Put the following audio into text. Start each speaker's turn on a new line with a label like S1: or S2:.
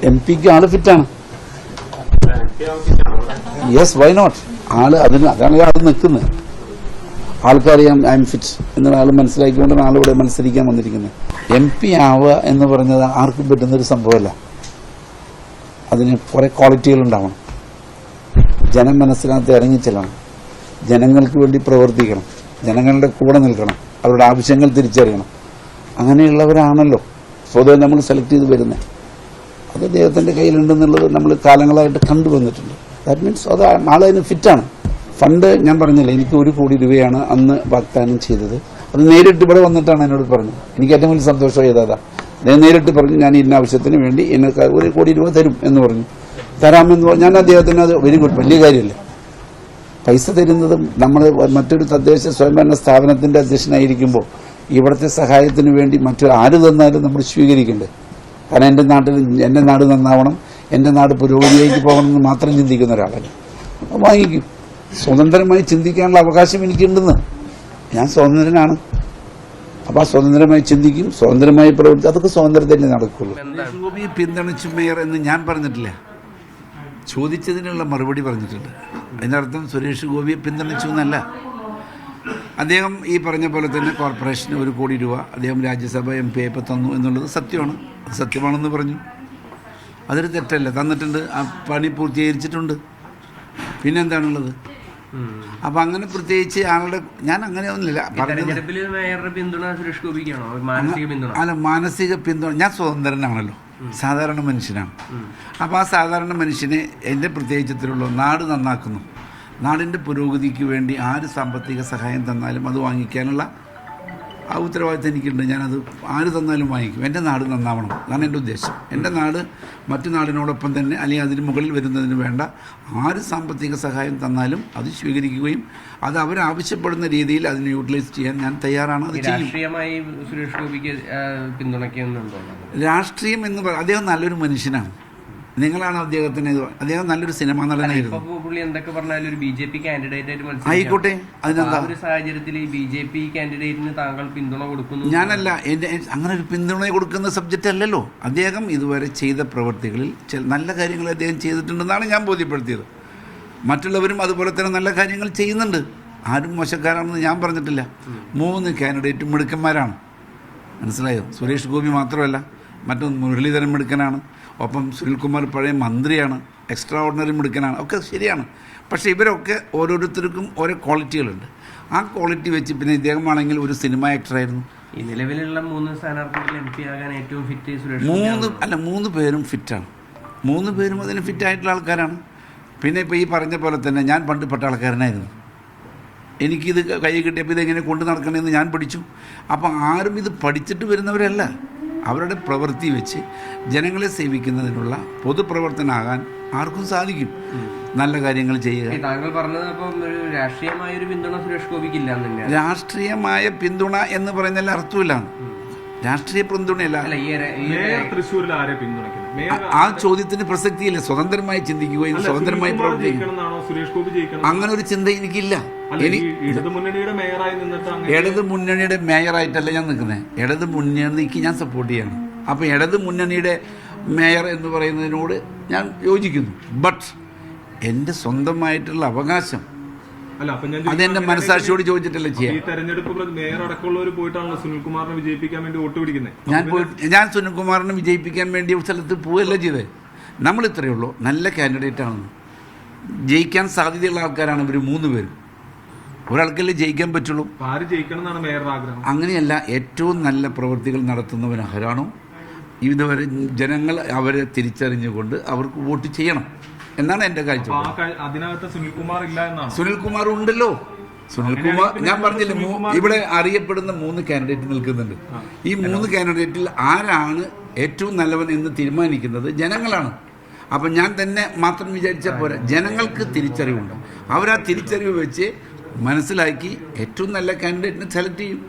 S1: MP ആള് ഫിറ്റാണ്. Yes, why not? അതാണ് ആൾ നിൽക്കുന്നത്. ആൾക്കറിയാം ഐ എം ഫിറ്റ് എന്ന ആൾ മനസ്സിലാക്കിക്കൊണ്ട് ആളിവിടെ മത്സരിക്കാൻ വന്നിരിക്കുന്നത്. MP ആവുക എന്ന് പറഞ്ഞത് ആർക്കും പറ്റുന്നൊരു സംഭവമല്ല. അതിന് കുറെ ക്വാളിറ്റികൾ ഉണ്ടാവണം. ജനം മനസ്സിനകത്ത് ഇറങ്ങിച്ചെല്ലണം, ജനങ്ങൾക്ക് വേണ്ടി പ്രവർത്തിക്കണം, ജനങ്ങളുടെ കൂടെ നിൽക്കണം, അവരുടെ ആവശ്യങ്ങൾ തിരിച്ചറിയണം. അങ്ങനെയുള്ളവരാണല്ലോ സ്വതവേ നമ്മൾ സെലക്ട് ചെയ്ത് വരുന്നത്. അത് അദ്ദേഹത്തിന്റെ കയ്യിലുണ്ടെന്നുള്ളത് നമ്മൾ കാലങ്ങളായിട്ട് കണ്ടുവന്നിട്ടുണ്ട്. ദാറ്റ് മീൻസ് അത് ആളതിന് ഫിറ്റാണ്. ഫണ്ട് ഞാൻ പറഞ്ഞില്ല, എനിക്ക് 1 കോടി രൂപയാണ് അന്ന് വാഗ്ദാനം ചെയ്തത്. അത് നേരിട്ട് ഇവിടെ വന്നിട്ടാണ് എന്നോട് പറഞ്ഞത്. എനിക്ക് ഏറ്റവും വലിയ സന്തോഷം ചെയ്തതാ. അദ്ദേഹം നേരിട്ട് പറഞ്ഞു, ഞാൻ ഇന്ന ആവശ്യത്തിന് വേണ്ടി എനിക്ക് 1 കോടി രൂപ തരും എന്ന് പറഞ്ഞു. തരാമെന്ന് പറഞ്ഞു. ഞാൻ അദ്ദേഹത്തിന് അത് വെരി ഗുഡ്, വലിയ കാര്യമല്ലേ. പൈസ തരുന്നത് നമ്മൾ മറ്റൊരു തദ്ദേശ സ്വയംഭരണ സ്ഥാപനത്തിന്റെ അധ്യക്ഷനായിരിക്കുമ്പോൾ ഇവിടുത്തെ സഹായത്തിന് വേണ്ടി മറ്റൊരു ആര് തന്നാലും നമ്മൾ സ്വീകരിക്കണ്ടേ. കാരണം എൻ്റെ നാട് നന്നാവണം, എൻ്റെ നാട് പുരോഗതിയിലേക്ക് പോകണമെന്ന് മാത്രം ചിന്തിക്കുന്ന ഒരാളല്ല. വാങ്ങിക്കും. സ്വതന്ത്രമായി ചിന്തിക്കാനുള്ള അവകാശം എനിക്കുണ്ടെന്ന്. ഞാൻ സ്വതന്ത്രനാണ്. അപ്പോൾ സ്വതന്ത്രമായി ചിന്തിക്കും, സ്വതന്ത്രമായി പ്രവർത്തിക്കും. അതൊക്കെ സ്വാതന്ത്ര്യത്തിലേ നടക്കുള്ളൂ. പിന്തുണച്ചു മേയർ എന്ന് ഞാൻ പറഞ്ഞിട്ടില്ല. ചോദിച്ചതിനുള്ള മറുപടി പറഞ്ഞിട്ടുണ്ട്. അതിനർത്ഥം സുരേഷ് ഗോപിയെ പിന്തുണച്ചു എന്നല്ല. അദ്ദേഹം ഈ പറഞ്ഞ പോലെ തന്നെ കോർപ്പറേഷന് 1 കോടി രൂപ അദ്ദേഹം രാജ്യസഭ MP ആയപ്പോൾ തന്നു എന്നുള്ളത് സത്യമാണ്. അത് സത്യമാണെന്ന് പറഞ്ഞു. അതൊരു തെറ്റല്ല. തന്നിട്ടുണ്ട്, ആ പണി പൂർത്തീകരിച്ചിട്ടുണ്ട്. പിന്നെന്താണുള്ളത്? അപ്പൊ അങ്ങനെ പ്രത്യേകിച്ച് ആളുടെ ഞാൻ അങ്ങനെയൊന്നുമില്ല. അല്ല, മാനസിക പിന്തുണ. ഞാൻ സ്വതന്ത്രനാണല്ലോ, സാധാരണ മനുഷ്യനാണ്. അപ്പോൾ ആ സാധാരണ മനുഷ്യനെ എൻ്റെ പ്രത്യേകിച്ചത്തിലുള്ള നാട് നന്നാക്കുന്നു, നാടിൻ്റെ പുരോഗതിക്ക് വേണ്ടി ആര് സാമ്പത്തിക സഹായം തന്നാലും അത് വാങ്ങിക്കാനുള്ള ആ ഉത്തരവാദിത്തം എനിക്കുണ്ട്. ഞാനത് ആര് തന്നാലും വാങ്ങിക്കും. എൻ്റെ നാട് നന്നാവണം, അതാണ് എൻ്റെ ഉദ്ദേശം. എൻ്റെ നാട് മറ്റു നാടിനോടൊപ്പം തന്നെ അല്ലെങ്കിൽ അതിന് മുകളിൽ വരുന്നതിന് വേണ്ട ആര് സാമ്പത്തിക സഹായം തന്നാലും അത് സ്വീകരിക്കുകയും അത് അവരാവശ്യപ്പെടുന്ന രീതിയിൽ അതിനെ യൂട്ടിലൈസ് ചെയ്യാൻ ഞാൻ തയ്യാറാണ്. അത്
S2: രാഷ്ട്രീയമായി സുരേഷ് ഗോപിക്ക് പിന്തുണയ്ക്കുന്നുണ്ടോ?
S1: രാഷ്ട്രീയം എന്ന് പറയുന്നത് അദ്ദേഹം നല്ലൊരു മനുഷ്യനാണ്. നിങ്ങളാണ് അദ്ദേഹത്തിന് അദ്ദേഹം നല്ലൊരു സിനിമാ നടനായിരുന്നു.
S2: എന്തൊക്കെ പറഞ്ഞാലും ഒരു BJP കാൻഡിഡേറ്റ്
S1: ആയിക്കോട്ടെ, അതിനെന്താ
S2: ഒരു സാഹചര്യത്തിൽ ഈ BJP കാൻഡിഡേറ്റിന് താങ്കൾ പിന്തുണ കൊടുക്കുന്നു?
S1: ഞാനല്ല, അങ്ങനെ ഒരു പിന്തുണ കൊടുക്കുന്ന സബ്ജക്റ്റ് അല്ലല്ലോ. അദ്ദേഹം ഇതുവരെ ചെയ്ത പ്രവൃത്തികളിൽ നല്ല കാര്യങ്ങൾ അദ്ദേഹം ചെയ്തിട്ടുണ്ടെന്നാണ് ഞാൻ ബോധ്യപ്പെടുത്തിയത്. മറ്റുള്ളവരും അതുപോലെ തന്നെ നല്ല കാര്യങ്ങൾ ചെയ്യുന്നുണ്ട്. ആരും മോശക്കാരാണെന്ന് ഞാൻ പറഞ്ഞിട്ടില്ല. 3 കാൻഡിഡേറ്റും മിടുക്കന്മാരാണ്. മനസ്സിലായോ? സുരേഷ് ഗോപി മാത്രമല്ല, മറ്റൊന്ന് മുരളീധരൻ മിടുക്കനാണ്. ഒപ്പം സുനിൽകുമാർ പഴയ മന്ത്രിയാണ്, എക്സ്ട്രാ ഓർഡിനറി മിടുക്കനാണ്. ഒക്കെ ശരിയാണ്. പക്ഷേ ഇവരൊക്കെ ഓരോരുത്തർക്കും ഓരോ ക്വാളിറ്റികളുണ്ട്. ആ ക്വാളിറ്റി വെച്ച് പിന്നെ ഇദ്ദേഹമാണെങ്കിൽ ഒരു സിനിമ ആക്ടറായിരുന്നു.
S2: ഈ നിലവിലുള്ള 3 സ്ഥാനാർത്ഥികൾ MP ആകാൻ ഏറ്റവും ഫിറ്റ് സുരേഷ്?
S1: 3 പേരും ഫിറ്റാണ്. 3 പേരും അതിന് ഫിറ്റായിട്ടുള്ള ആൾക്കാരാണ്. പിന്നെ ഇപ്പോൾ ഈ പറഞ്ഞ പോലെ തന്നെ ഞാൻ പണ്ട് പട്ടാളക്കാരനായിരുന്നു. എനിക്കിത് കൈ കിട്ടിയപ്പോൾ ഇതെങ്ങനെ കൊണ്ടു നടക്കണമെന്ന് ഞാൻ പഠിച്ചു. അപ്പം ആരും ഇത് പഠിച്ചിട്ട് വരുന്നവരല്ല. അവരുടെ പ്രവൃത്തി വെച്ച് ജനങ്ങളെ സേവിക്കുന്നതിനുള്ള പൊതുപ്രവർത്തനാകാൻ ആർക്കും സാധിക്കും. നല്ല കാര്യങ്ങൾ ചെയ്യുക.
S2: താങ്കൾ പറഞ്ഞത് അപ്പം രാഷ്ട്രീയമായ ഒരു പിന്തുണ സുരേഷ് ഗോപിക്കില്ല.
S1: രാഷ്ട്രീയമായ പിന്തുണ എന്ന് പറയുന്നതിൽ അർത്ഥമില്ല. രാഷ്ട്രീയ പിന്തുണയല്ല. ആ ചോദ്യത്തിന് പ്രസക്തിയില്ല. സ്വതന്ത്രമായി ചിന്തിക്കുകയും സ്വതന്ത്രമായി പ്രവർത്തിക്കുകയും അങ്ങനെ ഒരു ചിന്ത എനിക്കില്ല. ഇടത് മുന്നണിയുടെ മേയറായിട്ടല്ല ഞാൻ നിൽക്കുന്നത്. ഇടത് മുന്നണിക്ക് ഞാൻ സപ്പോർട്ട് ചെയ്യണം. അപ്പം ഇടത് മുന്നണിയുടെ മേയർ എന്ന് പറയുന്നതിനോട് ഞാൻ യോജിക്കുന്നു. ബട്ട് എൻ്റെ സ്വന്തമായിട്ടുള്ള അവകാശം അതെന്റെ മനസാക്ഷിയോട് ചോദിച്ചിട്ടല്ലേ ചെയ്യാം. ഞാൻ സുനിൽകുമാറിനെ വിജയിപ്പിക്കാൻ വേണ്ടി ഒരു സ്ഥലത്ത് പോവുകയല്ല ചെയ്തത്. നമ്മൾ ഇത്രയേ ഉള്ളൂ, നല്ല കാൻഡിഡേറ്റ് ആണെന്ന്. ജയിക്കാൻ സാധ്യതയുള്ള ആൾക്കാരാണ് ഇവർ 3 പേരും. ഒരാൾക്കല്ലേ ജയിക്കാൻ പറ്റുള്ളൂ. അങ്ങനെയല്ല, ഏറ്റവും നല്ല പ്രവൃത്തികൾ നടത്തുന്നവൻ ആരാണോ ഇതുവരെ ജനങ്ങൾ അവരെ തിരിച്ചറിഞ്ഞുകൊണ്ട് അവർക്ക് വോട്ട് ചെയ്യണം എന്നാണ് എന്റെ കാഴ്ചപ്പാട്. സുനിൽകുമാർ ഉണ്ടല്ലോ. സുനിൽകുമാർ ഞാൻ പറഞ്ഞില്ലേ, ഇവിടെ അറിയപ്പെടുന്ന 3 കാൻഡിഡേറ്റ് നിൽക്കുന്നുണ്ട്. ഈ 3 കാൻഡിഡേറ്റിൽ ആരാണ് ഏറ്റവും നല്ലവൻ എന്ന് തീരുമാനിക്കുന്നത് ജനങ്ങളാണ്. അപ്പം ഞാൻ തന്നെ മാത്രം വിചാരിച്ചാൽ പോരാ, ജനങ്ങൾക്ക് തിരിച്ചറിവുണ്ട്. അവരാ തിരിച്ചറിവ് വെച്ച് മനസ്സിലാക്കി ഏറ്റവും നല്ല കാൻഡിഡേറ്റിനെ സെലക്ട് ചെയ്യും.